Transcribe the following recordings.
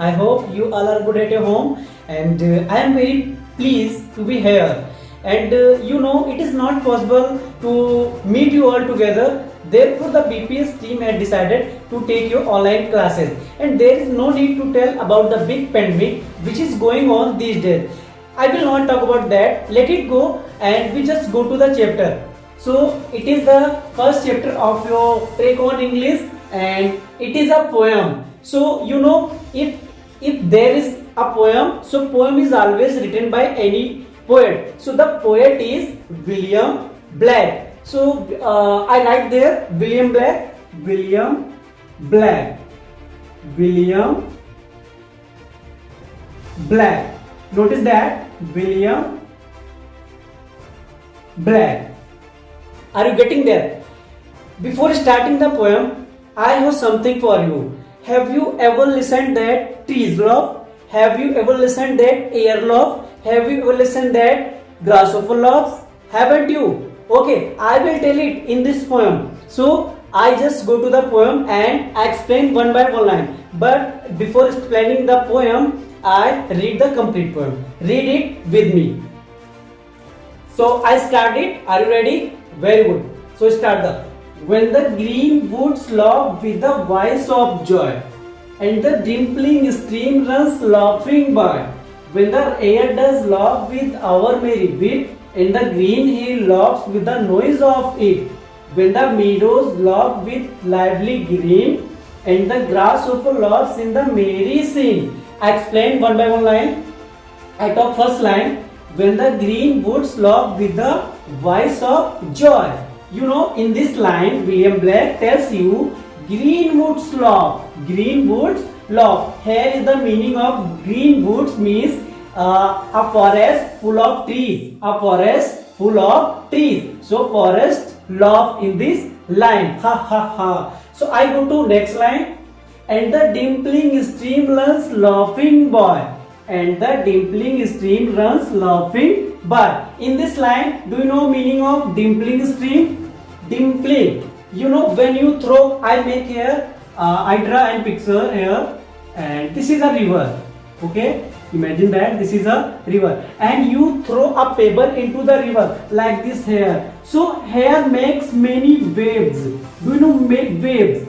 I hope you all are good at your home, and I am very pleased to be here. And it is not possible to meet you all together. Therefore, the BPS team had decided to take your online classes, and there is no need to tell about the big pandemic which is going on these days. I will not talk about that. Let it go, and we just go to the chapter. So it is the first chapter of your Trek on English, and it is a poem. So if there is a poem, so poem is always written by any poet. So the poet is William Black. So I write there William Black, William Black, William Black. Notice that William Black. Are you getting there? Before starting the poem, I have something for you. Have you ever listened that trees laugh? Have you ever listened that air laugh? Have you ever listened that grasshopper laughs? Haven't you? Okay, I will tell it in this poem. So I just go to the poem and I explain one by one line. But before explaining the poem, I read the complete poem. Read it with me. So I start it. Are you ready? Very good. So start the. When the green woods laugh with the voice of joy, and the dimpling stream runs laughing by, when the air does laugh with our merry wit, and the green hill laughs with the noise of it, when the meadows laugh with lively green, and the grasshopper laughs in the merry scene. I explain one by one line. I talk first line. When the green woods laugh with the voice of joy. In this line, William Black tells you green woods laugh. Green woods laugh. Here is the meaning of green woods means a forest full of trees. A forest full of trees. So forest laugh in this line. Ha ha ha. So I go to next line. And the dimpling stream runs laughing by. And the dimpling stream runs laughing by. In this line, do you know meaning of dimpling stream? Dimpling. When you throw, I make here, I draw and picture here, and this is a river. Okay, imagine that this is a river, and you throw a pebble into the river like this here. So here makes many waves. Do you know make waves?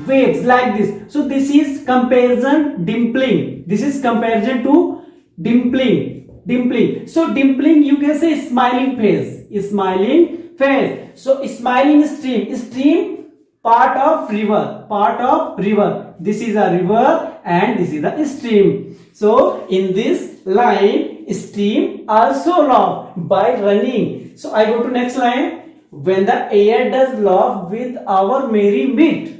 Waves like this. So this is comparison dimpling. This is comparison to dimpling. Dimpling. So dimpling, you can say smiling face. Smiling face. So smiling stream. Stream part of river. Part of river. This is a river and this is a stream. So in this line, stream also laugh by running. So I go to next line. When the air does laugh with our merry wit.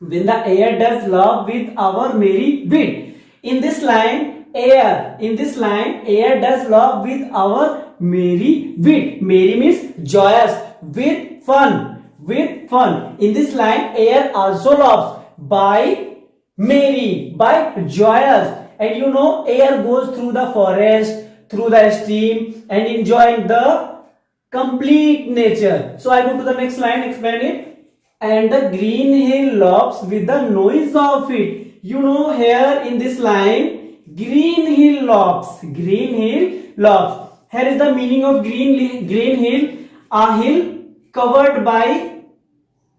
When the air does laugh with our merry wit. In this line, air. In this line, air does laugh with our merry wit. Merry means joyous. With fun. With fun. In this line, air also laughs by merry. By joyous. And air goes through the forest, through the stream, and enjoying the complete nature. So I go to the next line, explain it. And the green hill laughs with the noise of it. Here in this line, green hill laughs. Green hill laughs. Here is the meaning of green hill. A hill covered by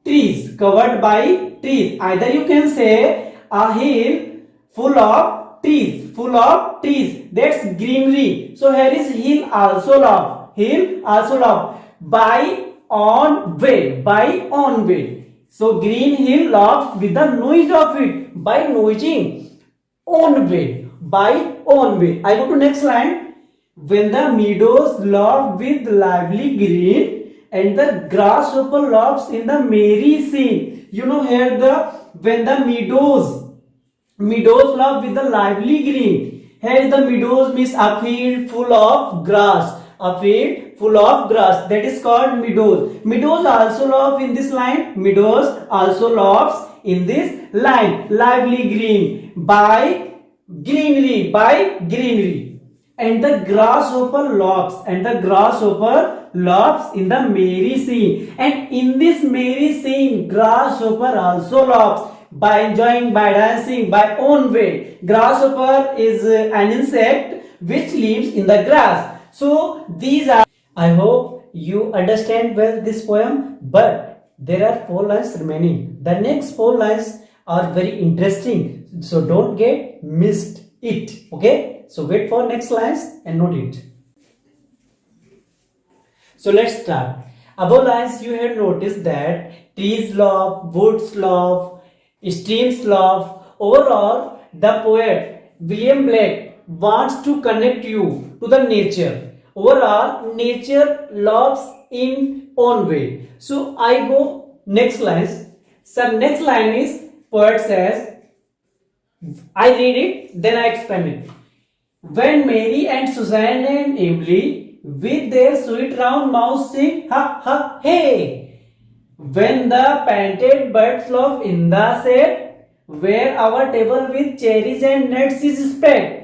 trees. Covered by trees. Either you can say a hill full of trees. Full of trees. That's greenery. So here is hill also laugh. Hill also laugh. By on way. By on way. So green hill laughs with the noise of it. By noising. On way. By on way. I go to next line. When the meadows laugh with lively green, and the grasshopper laughs in the merry scene. Here when the meadows laugh with the lively green. Here the meadows means a field full of grass. A field full of grass. That is called meadows. Meadows also laugh in this line. Meadows also laughs in this line. Lively green. By greenery. By greenery. And the grasshopper laughs. And the grasshopper laughs in the merry scene. And in this merry scene, grasshopper also laughs by enjoying, by dancing, by own way. Grasshopper is an insect which lives in the grass. So these are. I hope you understand well this poem, but there are 4 lines remaining. The next 4 lines are very interesting, so don't get missed it. Okay, so wait for next lines and note it. So let's start. Above lines you have noticed that trees laugh, woods laugh, streams laugh. Overall, the poet William Blake wants to connect you to the nature. Overall, nature loves in own way. So I go next lines. So next line is poet says, I read it, then I explain it. When Mary and Susanne and Emily with their sweet round mouths sing ha ha hey. When the painted birds laugh in the shade, where our table with cherries and nuts is spread.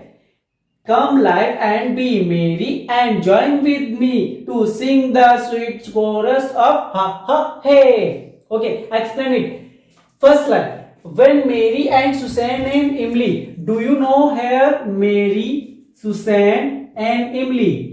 Come live and be merry and join with me to sing the sweet chorus of ha ha hey. Okay, I explain it. First line. When Mary and Susanne and Emily. Do you know here Mary, Susanne and Emily?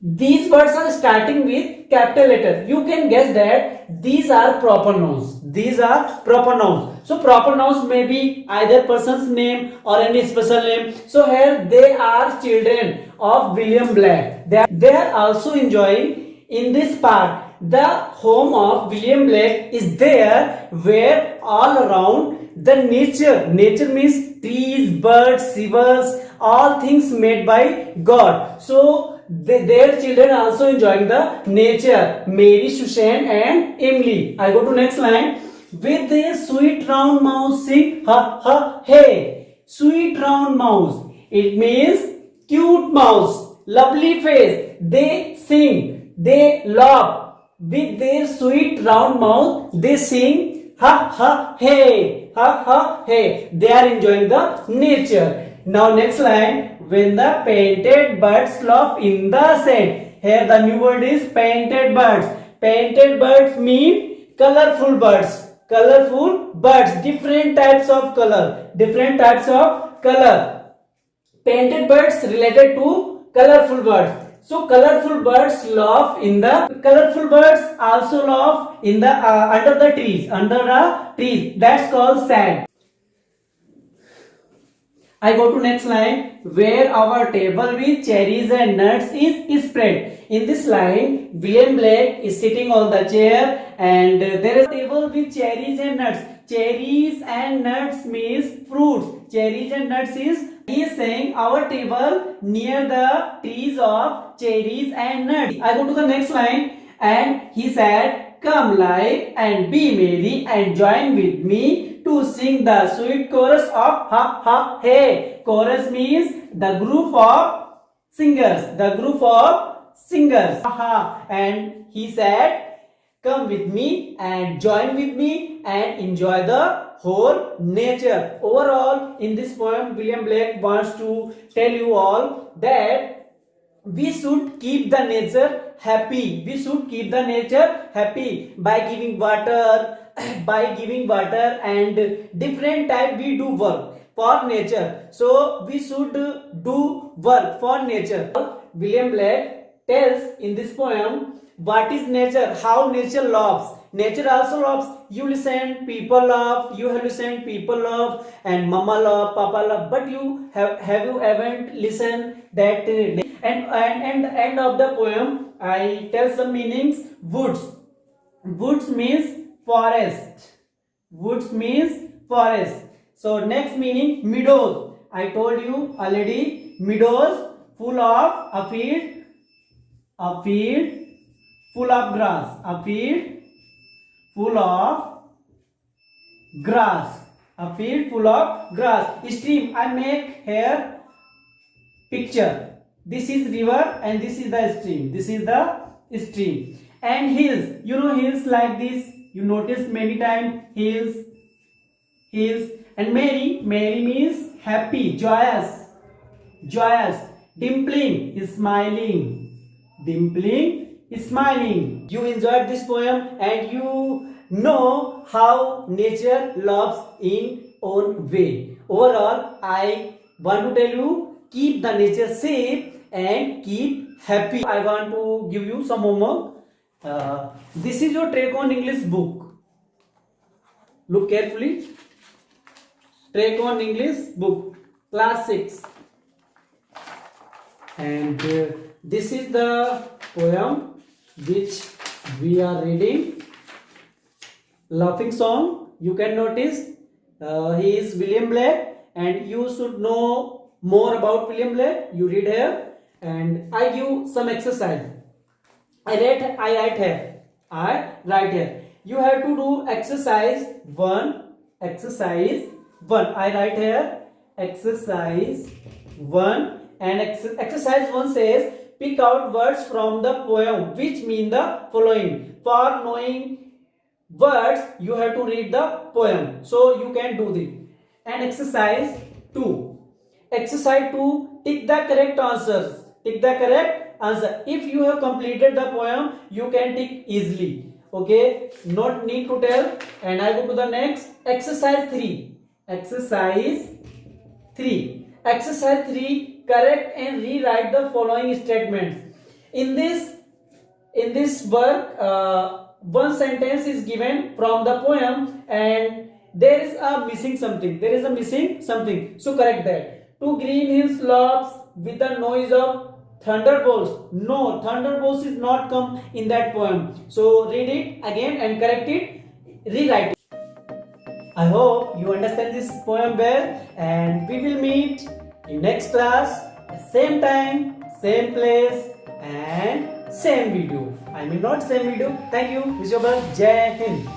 These words are starting with capital letter. You can guess that these are proper nouns. These are proper nouns. So proper nouns may be either person's name or any special name. So here they are children of William Blake. They are also enjoying in this part. The home of William Blake is there where all around the nature means trees, birds, rivers, all things made by God. So their children also enjoying the nature. Mary, Susanne and Emily. I go to next line. With their sweet round mouths sing ha ha hey. Sweet round mouths. It means cute mouths, lovely face. They sing, they laugh. With their sweet round mouth, they sing ha ha hey, ha ha hey. They are enjoying the nature. Now next line. When the painted birds laugh in the sand. Here the new word is painted birds. Painted birds mean colorful birds. Colorful birds. Different types of color. Different types of color. Painted birds related to colorful birds. So colorful birds laugh in the colorful birds also laugh in the under the trees. Under the trees. That's called sand. I go to next line. Where our table with cherries and nuts is spread. In this line, William Blake is sitting on the chair and there is a table with cherries and nuts. Cherries and nuts means fruits. Cherries and nuts is, he is saying our table near the trees of cherries and nuts. I go to the next line and he said, come live and be merry and join with me to sing the sweet chorus of ha ha hey. Chorus means the group of singers. The group of singers. Ha ha. And he said, come with me and join with me and enjoy the whole nature. Overall, in this poem, William Blake wants to tell you all that we should keep the nature happy. We should keep the nature happy by giving water, and different type we do work for nature. So we should do work for nature. William Blake tells in this poem what is nature, how nature loves. Nature also loves. You listen, people love. You have listened, people love, and mama love, papa love. But you have you ever listened that? And the end of the poem, I tell some meanings. Woods. Woods means forest. Woods means forest. So next meaning, meadows. I told you already. Meadows full of a field full of grass. A field full of grass. A field full of grass. Stream. I make here picture. This is river and this is the stream. This is the stream. And hills. You know hills like this. You notice many times hills. And merry means happy, joyous. Dimpling is smiling. You enjoyed this poem and you know how nature loves in own way. Overall, I want to tell you, keep the nature safe and keep happy. I want to give you some homework. This is your Take on English book. Look carefully. Take on English book, class 6. And this is the poem which we are reading. Laughing Song. You can notice he is William Blake, and you should know more about William Blake. You read here, and I give some exercise. I write here. You have to do exercise 1. Exercise 1. I write here exercise 1, and exercise 1 says pick out words from the poem which mean the following. For knowing words, you have to read the poem. So you can do this. And exercise 2. Exercise 2, tick the correct answers. Tick the correct answer. If you have completed the poem, you can tick easily. Okay, not need to tell. And I go to the next. Exercise 3. Exercise 3. Exercise 3, correct and rewrite the following statements. In this work, one sentence is given from the poem and there is a missing something. So correct that. Two green hills slopes with the noise of thunderbolts. No, thunderbolts is not come in that poem. So read it again and correct it. Rewrite it. I hope you understand this poem well, and we will meet in next class, same time, same place, and same video. I mean not same video. Thank you. Wish you all Jai Hind.